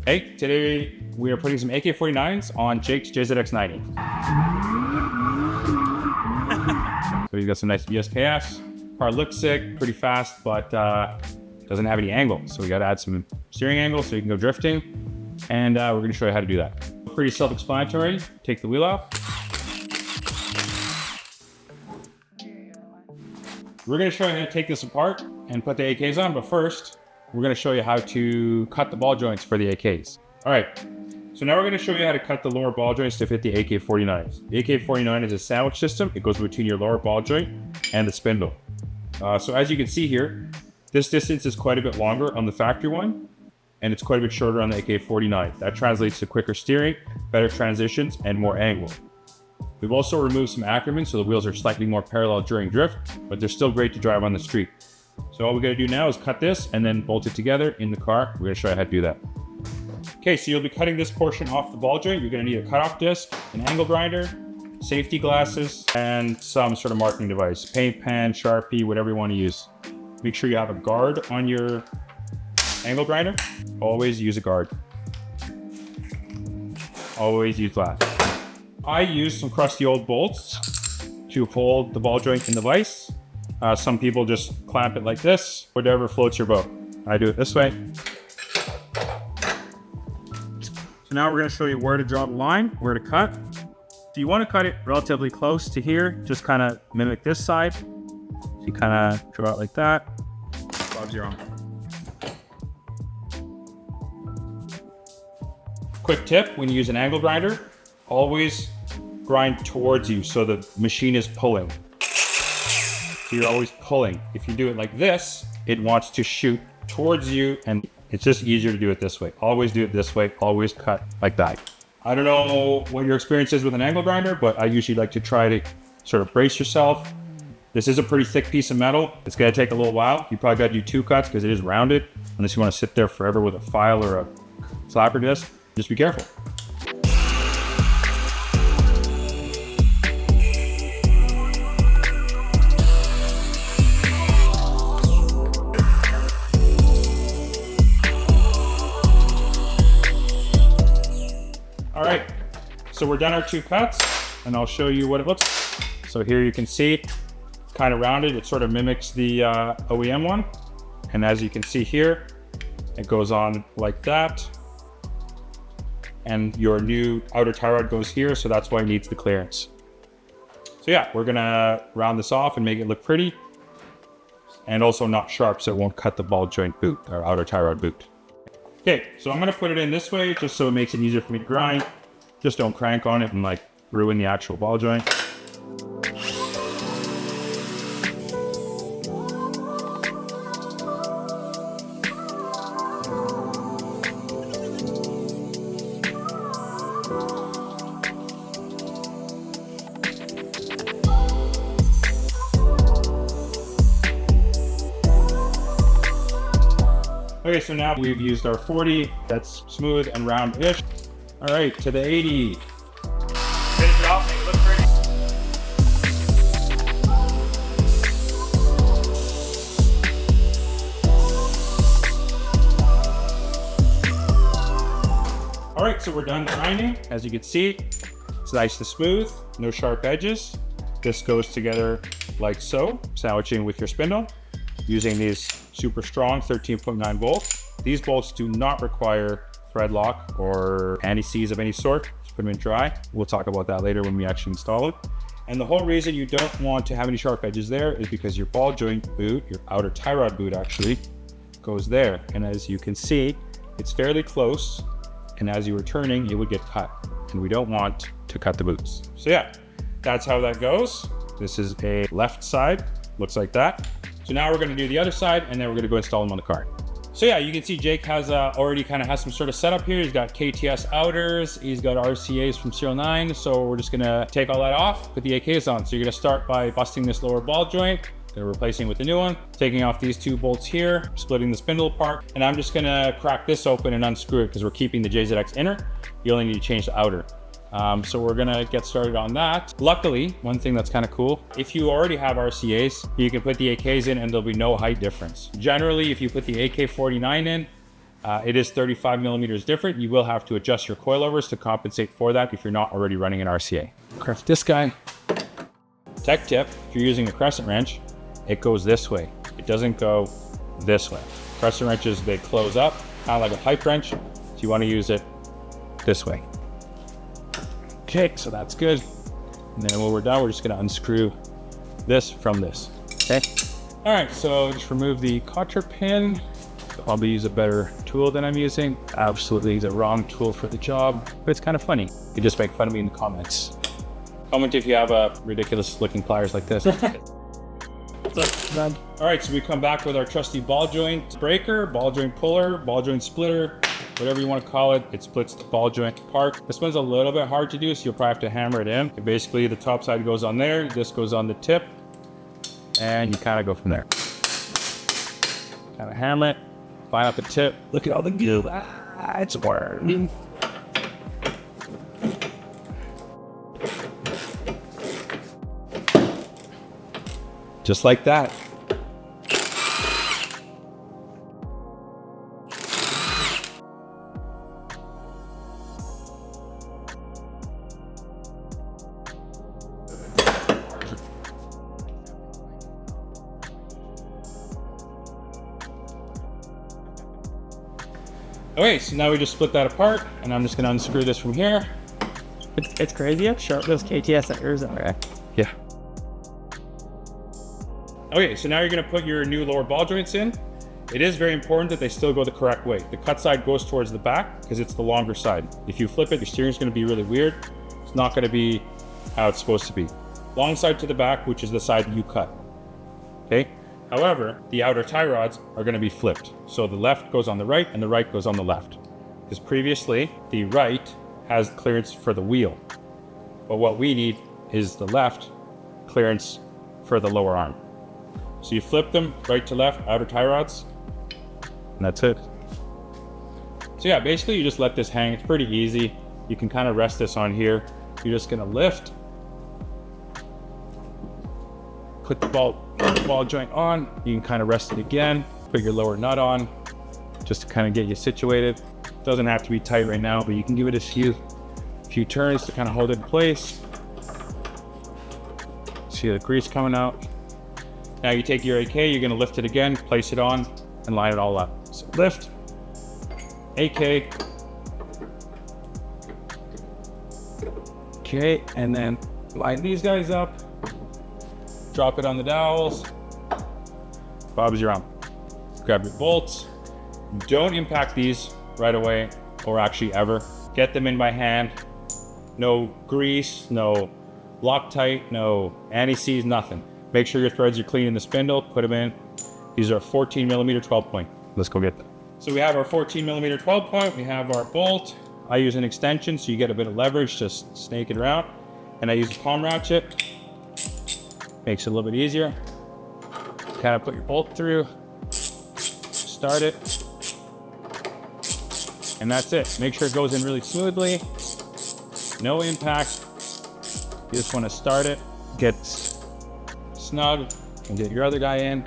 Hey, today we are putting some AK49s on Jake's JZX 90. So he's got some nice ESKS. Car looks sick, pretty fast, but doesn't have any angle. So we got to add some steering angle so you can go drifting. And we're going to show you how to do that. Pretty self-explanatory. Take the wheel off. We're going to show you how to take this apart and put the AKs on, but first, we're going to show you how to cut the ball joints for the AKs. All right, so now we're going to show you how to cut the lower ball joints to fit the AK49s. The AK49 is a sandwich system. It goes between your lower ball joint and the spindle. So as you can see here, this distance is quite a bit longer on the factory one, and it's quite a bit shorter on the AK49. That translates to quicker steering, better transitions, and more angle. We've also removed some Ackerman, so the wheels are slightly more parallel during drift, but they're still great to drive on the street. So all we gotta do now is cut this and then bolt it together in the car. We're gonna show you how to do that. Okay, so you'll be cutting this portion off the ball joint. You're gonna need a cutoff disc, an angle grinder, safety glasses, and some sort of marking device. Paint pen, Sharpie, whatever you wanna use. Make sure you have a guard on your angle grinder. Always use a guard. Always use glass. I use some crusty old bolts to hold the ball joint in the vise. Some people just clamp it like this, whatever floats your boat. I do it this way. So now we're going to show you where to draw the line, where to cut. So you want to cut it relatively close to here, just kind of mimic this side. So you kind of draw it like that. Bob's your own. Quick tip, when you use an angle grinder, always grind towards you so the machine is pulling. So you're always pulling. If you do it like this, it wants to shoot towards you, and it's just easier to do it this way. Always do it this way, always cut like that. I don't know what your experience is with an angle grinder, but I usually like to try to sort of brace yourself. This is a pretty thick piece of metal. It's gonna take a little while. You probably gotta do 2 cuts because it is rounded, unless you wanna sit there forever with a file or a flapper disc. Just be careful. All right, so we're done our 2 cuts, and I'll show you what it looks like. So here you can see it's kind of rounded. It sort of mimics the OEM one. And as you can see here, it goes on like that. And your new outer tie rod goes here, so that's why it needs the clearance. So yeah, we're gonna round this off and make it look pretty, and also not sharp so it won't cut the ball joint boot, or outer tie rod boot. Okay, so I'm gonna put it in this way just so it makes it easier for me to grind. Just don't crank on it and like ruin the actual ball joint. Okay, so now we've used our 40. That's smooth and round-ish. All right, to the 80. Finish it off, make it look pretty. All right, so we're done grinding. As you can see, it's nice and smooth, no sharp edges. This goes together like so, sandwiching with your spindle, using these super strong 13.9 bolts. These bolts do not require thread lock or anti-seize of any sort. Just put them in dry. We'll talk about that later when we actually install it. And the whole reason you don't want to have any sharp edges there is because your ball joint boot, your outer tie rod boot actually, goes there. And as you can see, it's fairly close. And as you were turning, it would get cut. And we don't want to cut the boots. So yeah, that's how that goes. This is a left side, looks like that. So now we're gonna do the other side, and then we're gonna go install them on the car. So yeah, you can see Jake has already kind of has some sort of setup here. He's got KTS outers, he's got RCAs from SERIALNINE. So we're just gonna take all that off, put the AKs on. So you're gonna start by busting this lower ball joint, gonna replacing it with a new one, taking off these 2 bolts here, splitting the spindle apart, and I'm just gonna crack this open and unscrew it because we're keeping the JZX inner. You only need to change the outer. So we're gonna get started on that. Luckily, one thing that's kind of cool, if you already have RCAs, you can put the AKs in and there'll be no height difference. Generally, if you put the AK49 in, It is 35 millimeters different. You will have to adjust your coilovers to compensate for that if you're not already running an RCA. Craft this guy. Tech tip, if you're using a crescent wrench, it goes this way. It doesn't go this way. Crescent wrenches, they close up, kind of like a pipe wrench. So you want to use it this way. Okay, so that's good. And then when we're done, we're just gonna unscrew this from this, okay? All right, so just remove the cotter pin. Probably use a better tool than I'm using. Absolutely the wrong tool for the job, but it's kind of funny. You can just make fun of me in the comments. Comment if you have ridiculous looking pliers like this. All right, so we come back with our trusty ball joint breaker, ball joint puller, ball joint splitter, whatever you want to call it. It splits the ball joint apart. This one's a little bit hard to do, so you'll probably have to hammer it in. Basically, the top side goes on there, this goes on the tip, and you kind of go from there. Kind of hammer it, line up the tip. Look at all the goo. It's working. Just like that. Okay, so now we just split that apart, and I'm just gonna unscrew this from here. It's crazy how sharp those KTS ears are. Okay. Yeah. Okay, so now you're gonna put your new lower ball joints in. It is very important that they still go the correct way. The cut side goes towards the back because it's the longer side. If you flip it, your steering's gonna be really weird. It's not gonna be how it's supposed to be. Long side to the back, which is the side that you cut, okay? However, the outer tie rods are gonna be flipped. So the left goes on the right and the right goes on the left. Because previously, the right has clearance for the wheel. But what we need is the left clearance for the lower arm. So you flip them right to left, outer tie rods, and that's it. So yeah, basically you just let this hang. It's pretty easy. You can kind of rest this on here. You're just gonna lift, put the ball joint on. You can kind of rest it again. Put your lower nut on, just to kind of get you situated. Doesn't have to be tight right now, but you can give it a few turns to kind of hold it in place. See the grease coming out. Now you take your AK, you're gonna lift it again, place it on, and line it all up. So lift, AK. Okay, and then line these guys up. Drop it on the dowels. Bob's your arm. Grab your bolts. Don't impact these right away, or actually ever. Get them in by hand. No grease, no Loctite, no anti-seize, nothing. Make sure your threads are clean in the spindle, put them in. These are 14 millimeter 12 point. Let's go get them. So we have our 14 millimeter 12 point, we have our bolt. I use an extension so you get a bit of leverage, just snake it around. And I use a palm ratchet. Makes it a little bit easier. Kind of put your bolt through, start it. And that's it. Make sure it goes in really smoothly. No impact. You just want to start it, get snug, and get your other guy in.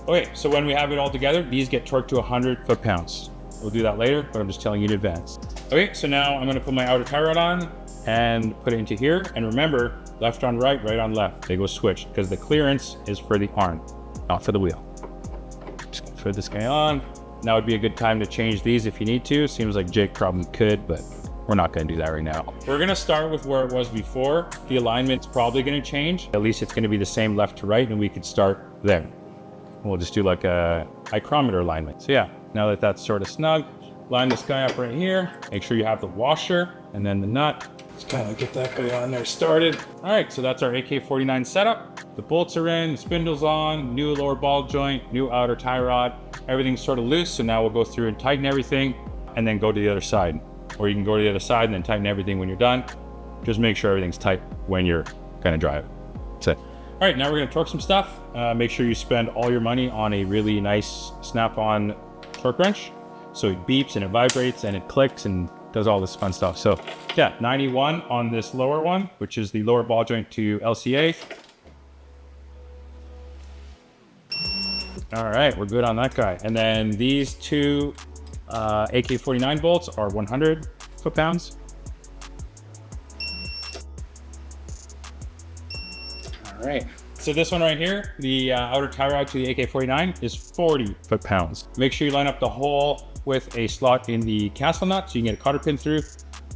Okay, so when we have it all together, these get torqued to 100 foot-pounds. We'll do that later, but I'm just telling you in advance. Okay, so now I'm gonna put my outer tie rod on and put it into here. And remember, left on right, right on left. They go switched because the clearance is for the arm, not for the wheel. Just gonna put this guy on. Now would be a good time to change these if you need to. Seems like Jake probably could, but we're not gonna do that right now. We're gonna start with where it was before. The alignment's probably gonna change. At least it's gonna be the same left to right, and we could start there. We'll just do like a micrometer alignment. So yeah, now that that's sort of snug, line this guy up right here. Make sure you have the washer and then the nut. Let's kind of get that guy on there started. All right, so that's our AK49 setup. The bolts are in, the spindle's on, new lower ball joint, new outer tie rod. Everything's sort of loose, so now we'll go through and tighten everything and then go to the other side. Or you can go to the other side and then tighten everything when you're done. Just make sure everything's tight when you're gonna drive it. That's it. All right, now we're gonna torque some stuff. Make sure you spend all your money on a really nice snap-on torque wrench. So it beeps and it vibrates and it clicks and does all this fun stuff. So yeah, 91 on this lower one, which is the lower ball joint to LCA. All right, we're good on that guy. And then these two AK49 bolts are 100 foot-pounds. All right. So this one right here, the outer tie rod to the AK49 is 40 foot-pounds. Make sure you line up the hole with a slot in the castle nut so you can get a cotter pin through.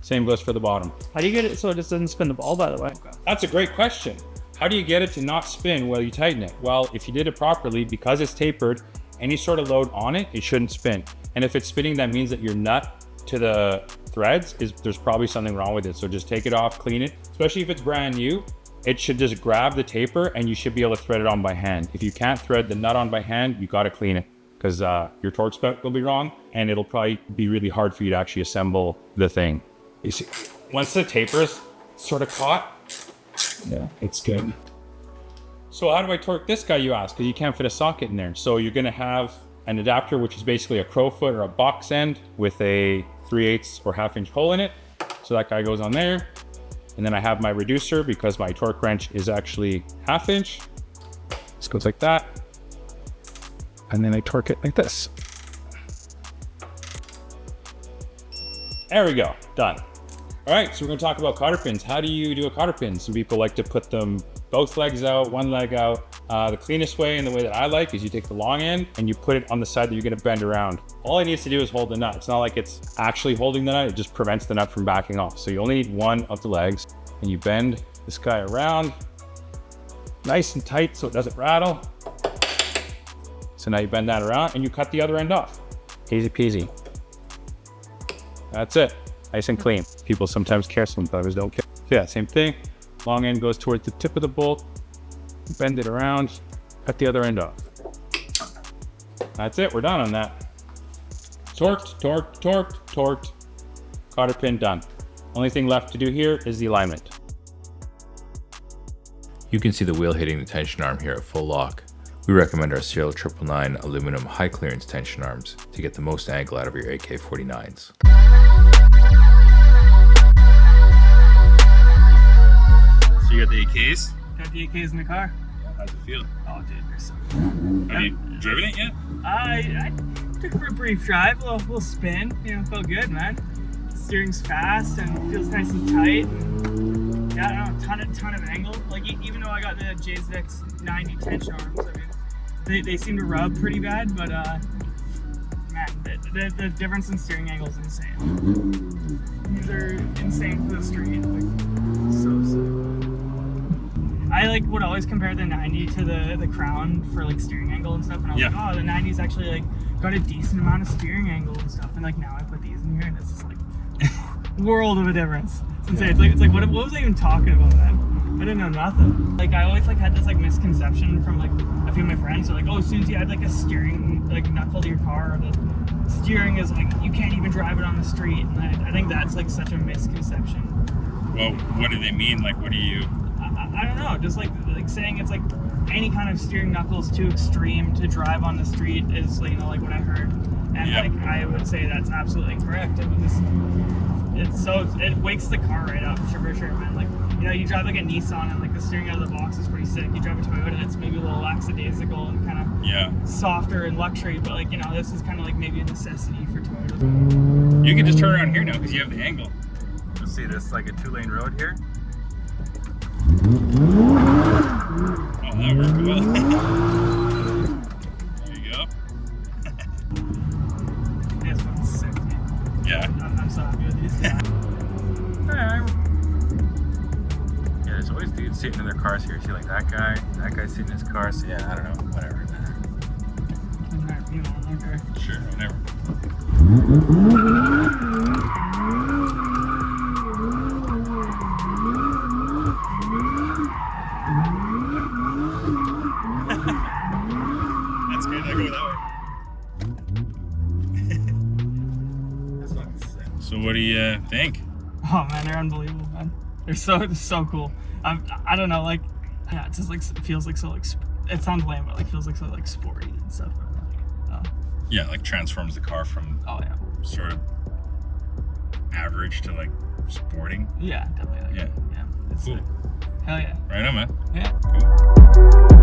Same goes for the bottom. How do you get it so it just doesn't spin the ball, by the way? That's a great question. How do you get it to not spin while you tighten it? Well, if you did it properly, because it's tapered, any sort of load on it, it shouldn't spin. And if it's spinning, that means that your nut to the threads there's probably something wrong with it. So just take it off, clean it, especially if it's brand new. It should just grab the taper and you should be able to thread it on by hand. If you can't thread the nut on by hand, you got to clean it because your torque spec will be wrong and it'll probably be really hard for you to actually assemble the thing. You see, once the taper's sort of caught, yeah, it's good. So how do I torque this guy, you ask? Because you can't fit a socket in there. So you're going to have an adapter, which is basically a crowfoot or a box end with a 3/8 or 1/2 inch hole in it. So that guy goes on there. And then I have my reducer because my torque wrench is actually 1/2 inch. This goes like that. And then I torque it like this. There we go, done. All right, so we're gonna talk about cotter pins. How do you do a cotter pin? Some people like to put them both legs out, one leg out. The cleanest way and the way that I like is you take the long end and you put it on the side that you're gonna bend around. All it needs to do is hold the nut. It's not like it's actually holding the nut, it just prevents the nut from backing off. So you only need one of the legs and you bend this guy around nice and tight so it doesn't rattle. So now you bend that around and you cut the other end off. Easy peasy. That's it. Nice and clean. People sometimes care, sometimes don't care. So yeah, same thing. Long end goes towards the tip of the bolt. Bend it around, cut the other end off. That's it, we're done on that. Torqued, torqued, torqued, torqued. Cotter pin done. Only thing left to do here is the alignment. You can see the wheel hitting the tension arm here at full lock. We recommend our Serial 999 aluminum high clearance tension arms to get the most angle out of your AK49s. So you got the AKs? Got the AKs in the car. How's it feel? Oh, dude, they're so Have you driven it yet? I took it for a brief drive, a little spin. You know, felt good, man. Steering's fast and feels nice and tight. And, yeah, I don't know, ton of angle. Like even though I got the JZX 90 tension arms, I mean, they seem to rub pretty bad, but man, the difference in steering angle is insane. These are insane for the street. Like, so. I would always compare the 90 to the Crown for like steering angle and stuff, and I was like, oh, the 90's actually like got a decent amount of steering angle and stuff, and like now I put these in here and it's just like world of a difference. It's insane. It's like what was I even talking about, man? I didn't know nothing. Like I always had this misconception from a few of my friends. They're like, oh, as soon as you add a steering knuckle to your car, the steering is you can't even drive it on the street. And I think that's such a misconception. Well, what do they mean? What do you? I don't know, just saying it's any kind of steering knuckle is too extreme to drive on the street is what I heard, and I would say that's absolutely incorrect. I mean, it wakes the car right up for sure, man. You drive a Nissan and the steering out of the box is pretty sick. You drive a Toyota, it's maybe a little lackadaisical and kind of softer and luxury, but this is kind of maybe a necessity for Toyota. You can just turn around here now because you have the angle. You'll see this is a 2-lane road here. Oh, that worked well. There you go. This one's sick, dude. Yeah. I'm so happy with these. Yeah, there's always dudes sitting in their cars here. See, that guy sitting in his car. So yeah, I don't know, whatever. Okay. Sure, whatever. That's good. I go that way. That's fucking sick. So what do you think? Oh man, they're unbelievable, man. They're so cool. I don't know, yeah, it's just it feels so it sounds lame, but feels so sporty and stuff. Yeah, transforms the car from sort of average to sporting. Yeah, definitely. Yeah. It's cool. Hell yeah. Right on, man. Yeah. Cool.